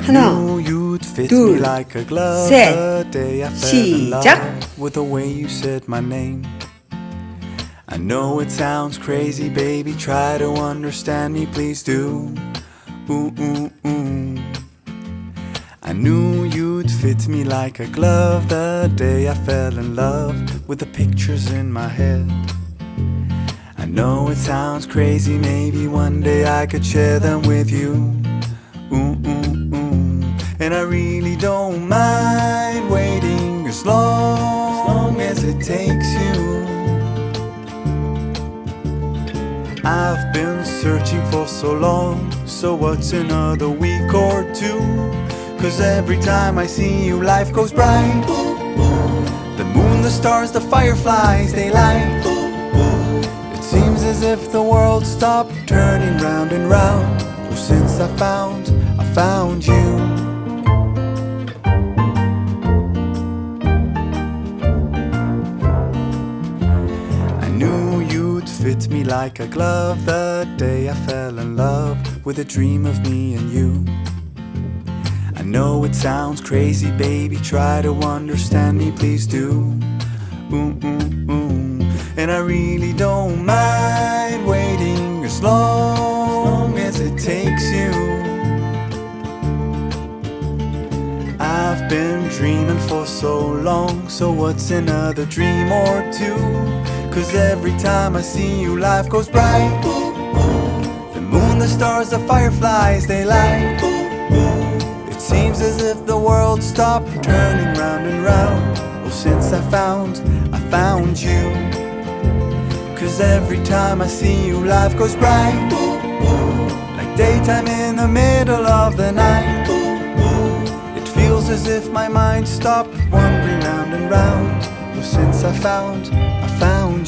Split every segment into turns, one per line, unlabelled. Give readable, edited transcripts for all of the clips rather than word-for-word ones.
하나, 둘, 셋, 시작!
With the way you said my name. I know it sounds crazy, baby. Try to understand me, please do. Ooh, ooh, ooh. I knew you'd fit me like a glove the day I fell in love with the pictures in my head. I know it sounds crazy, maybe one day I could share them with you. Ooh, ooh, ooh. And I really don't mind waiting as long as it takes you. I've been searching for so long, so what's another week or two? 'Cause every time I see you, life goes bright. The moon, the stars, the fireflies, they light. It seems as if the world stopped turning round and round. Oh, since I found you. I knew you'd fit me like a glove the day I fell in love with a dream of me and you. I know it sounds crazy, baby, try to understand me, please do. Ooh, ooh, ooh. And I really don't mind waiting as long as it takes you. I've been dreaming for so long, so what's another dream or two? 'Cause every time I see you, life goes bright. The moon, the stars, the fireflies, they light. It seems as if the world stopped turning round and round. Well, since I found you. 'Cause every time I see you, life goes bright. Like daytime in the middle of the night. It feels as if my mind stopped wandering round and round. Well, since I found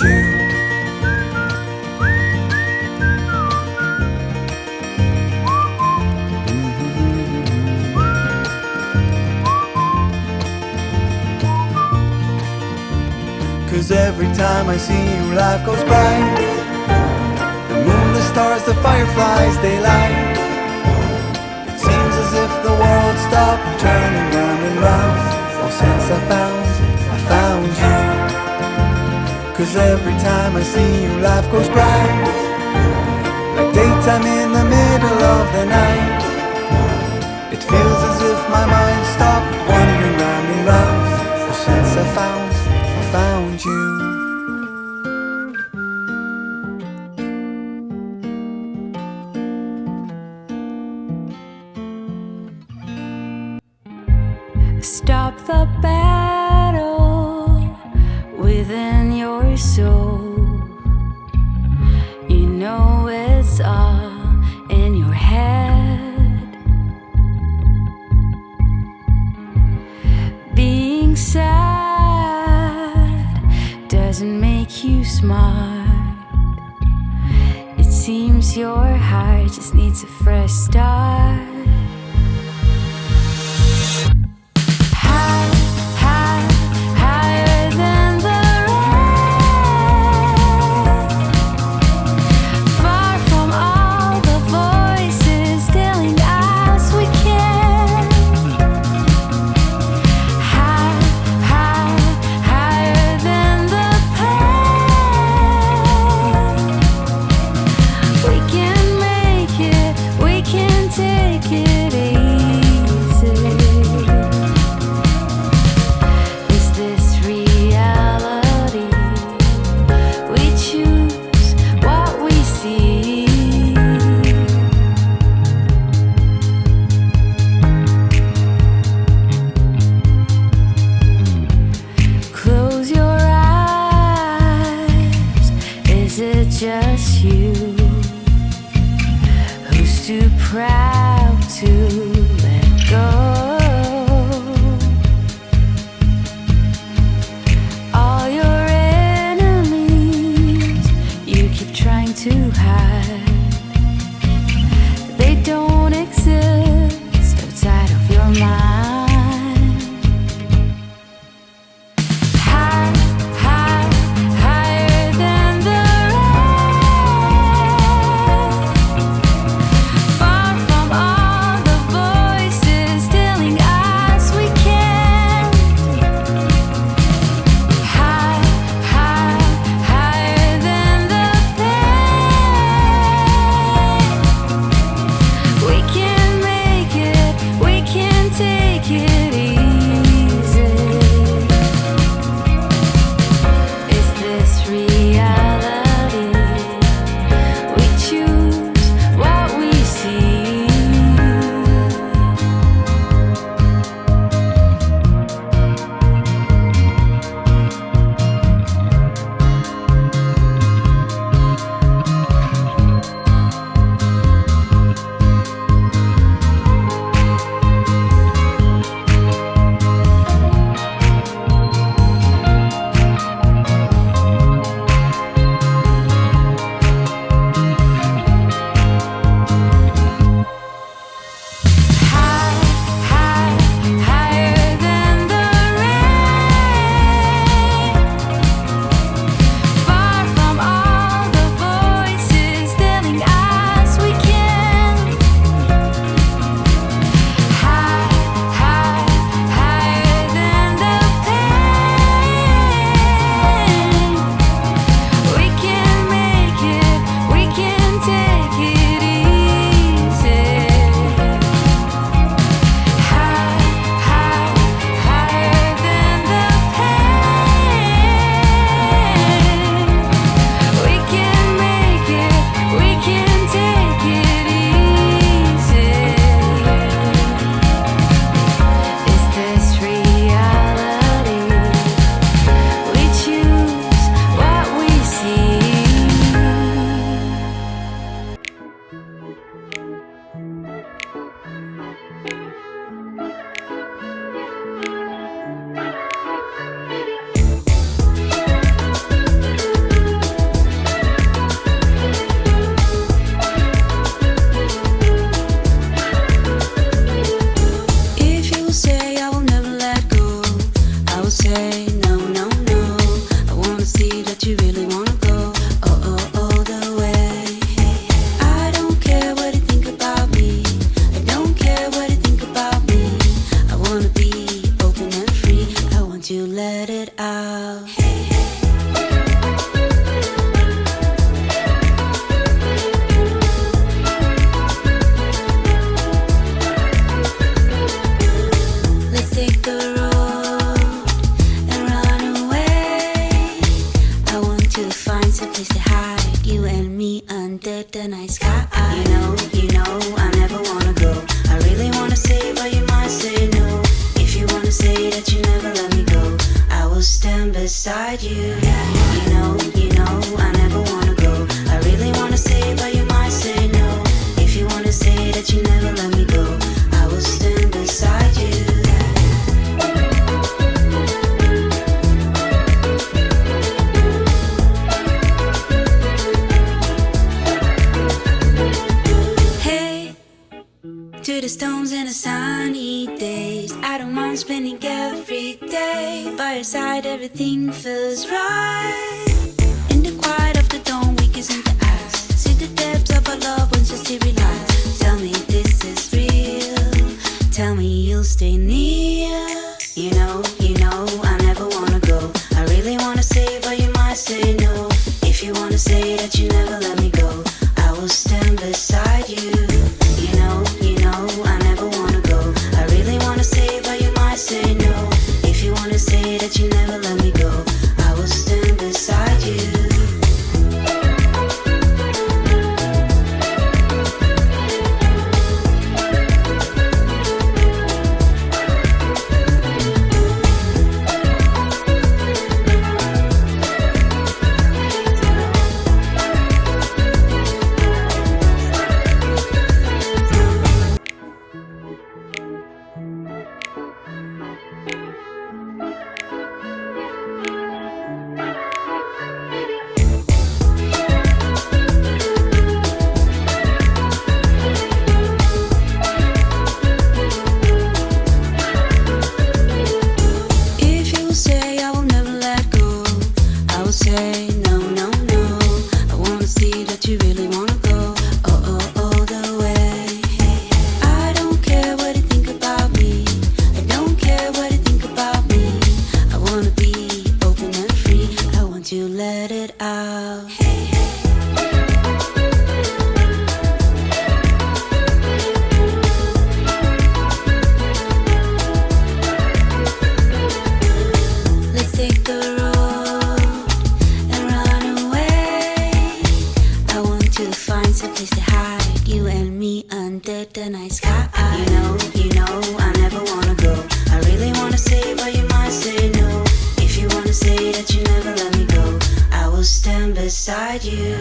you. 'Cause every time I see you, life goes bright. The moon, the stars, the fireflies, they light. It seems as if the world stopped turning round and round. Oh, since I found you. 'Cause every time I see you, life goes bright. Like daytime in the middle of the night. It feels as if my mind stopped wandering round and round. Oh, since I found you.
Stop the battle within your soul. You know it's all in your head. Being sad doesn't make you smart. It seems your heart just needs a fresh start. High, high, higher than the rain. Far from all the voices telling us we can't. High, high, higher than the pain. We can make it, we can take it. see that you really wanna go all the way. I don't care what you think about me. I don't care what you think about me. I wanna be open and free. I want you to let it out. Let's take the road and run away. I want to find some place to hide, you and me under the night sky. You know, I never wanna go. I really wanna say, but you might say no. If you wanna say that you never let me go, I will stand beside you. You know, I never wanna go. I really wanna say, but you might say no. If you wanna say that you never let me go, I will stand beside you. Hey, to the stones and the sunny days, I don't mind spending every day by your side. Everything feels right. In the quiet of the dawn, we kiss in the eyes. See the depths of our love once you see realize. Tell me this is real. Tell me you'll stay near. You know, I never wanna go. I really wanna say, but you might say no. If you wanna say that you never let me go, I will stand beside you. You know, I never wanna go. I really wanna say, but you might say no. If you wanna say that you never let me go, I will stand beside you. If you say I will never let go, I will say no, no, no. I wanna see that you really wanna go all the way. I don't care what you think about me. I don't care what you think about me. I wanna be open and free. I want you to let it out. Let's take the road and run away. I want to find some place to hide, you and me under the night sky. You know, I never wanna go. I really wanna say, but you might say no. If you wanna say that you never let me go, I will stand beside you.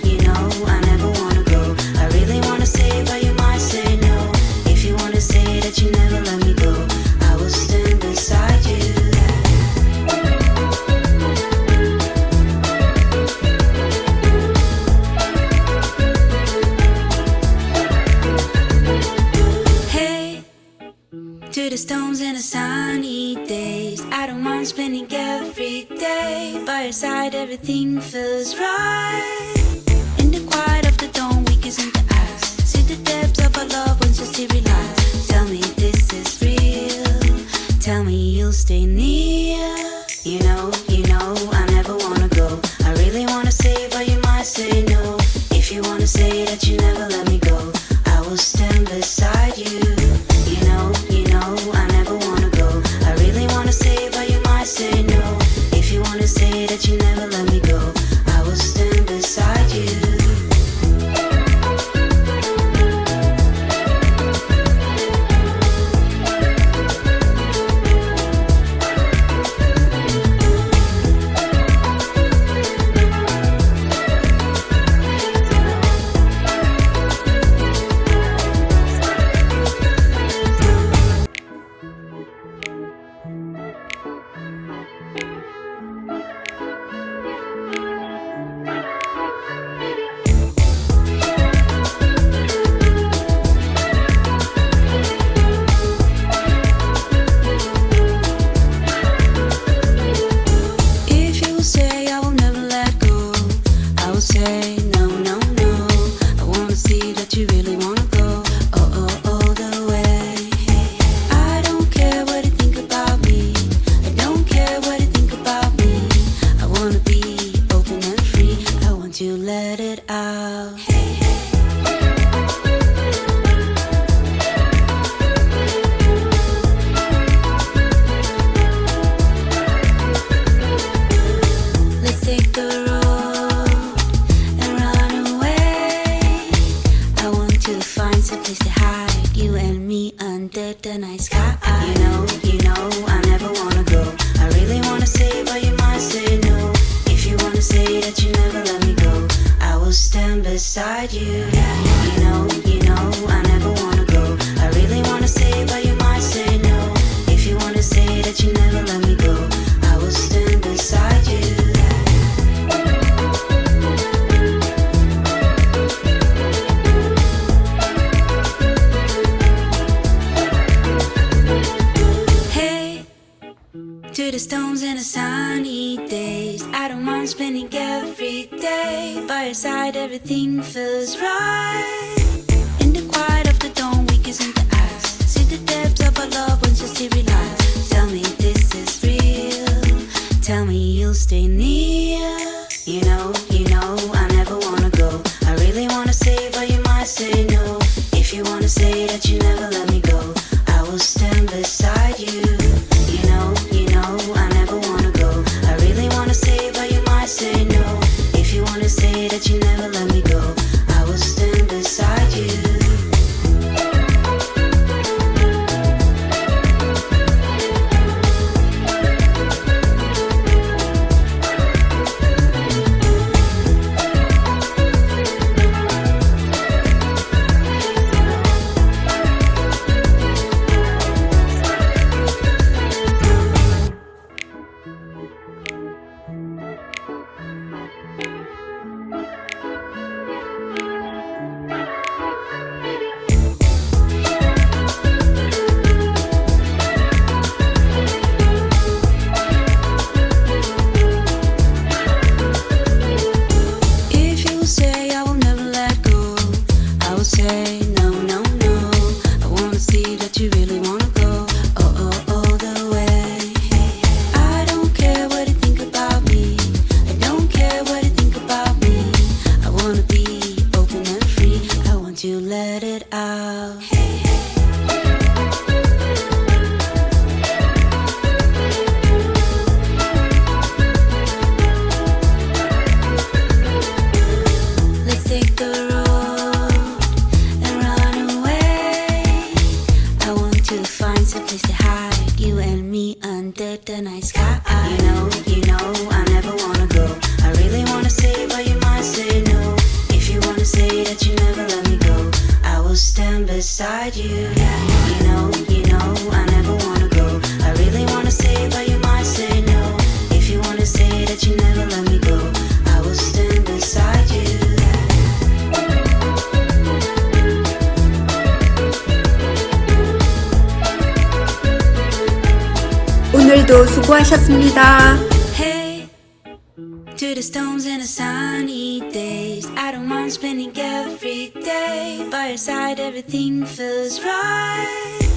You know, I never wanna go. I really wanna say, but you might say no. If you wanna say that you never let me go, I will stand beside you. Hey, to the stones and the sunny days, I don't mind spending every day by your side. Everything feels right. In the quiet of the dawn, we kiss in the eyes. See the depths of our love once you see realize. Tell me this is real. Tell me you'll stay near. You know, I never wanna go. I really wanna say, but you might say no. If you wanna say that you never let me go, I will stand beside you. You know, I never wanna go. I really wanna say, but you might say no. If you wanna say that you never let me go, I will stand beside you. you say I will never let go, I will say no, no, no. I wanna see that you really wanna go, all the way. I don't care what you think about me, I don't care what you think about me. I wanna be open and free, I want to let it out. Let's take the road and run away. I want to find some place to hide, you and me under the night sky. You know, I never wanna go. I really wanna say, but you might say no. If you wanna say that you never let me go, I will stand beside you. You know, I never wanna go. I really wanna say, but you might say no. If you wanna say that you never let me go, I will stand beside you. Hey, to the stones and the sunny days, I don't mind spending every day by your side. Everything feels right. In the quiet of the dawn, we kiss in the eyes. See the depths of our love once you see realize. Tell me this is real. Tell me you'll stay near. You know, I never wanna go. I really wanna say, but you might say no. If you wanna say that you never let me go, I will stand beside you. You know, I never wanna go. I really wanna say, but you might say no. If you wanna say that you never let me go, I will stand beside you. If you say I will never let go, I will say no, no, no. I wanna see that you really wanna go, all the way. I don't care what you think about me, I don't care what you think about me. I wanna be open and free, I want to let it out. Let's take the road and run away. I want to find some place to hide, you and me under the night sky. You know, I never wanna go. I really wanna say, but you might say no. If you wanna say that you never let me go, I will stand beside you. You know, I never wanna go. I really wanna say, but you might say no. If you wanna say that you never let me go, I will stand beside you.
오늘도 수고하셨습니다.
Hey, to the stones and the sunny days, I don't mind spending every day by your side. Everything feels right.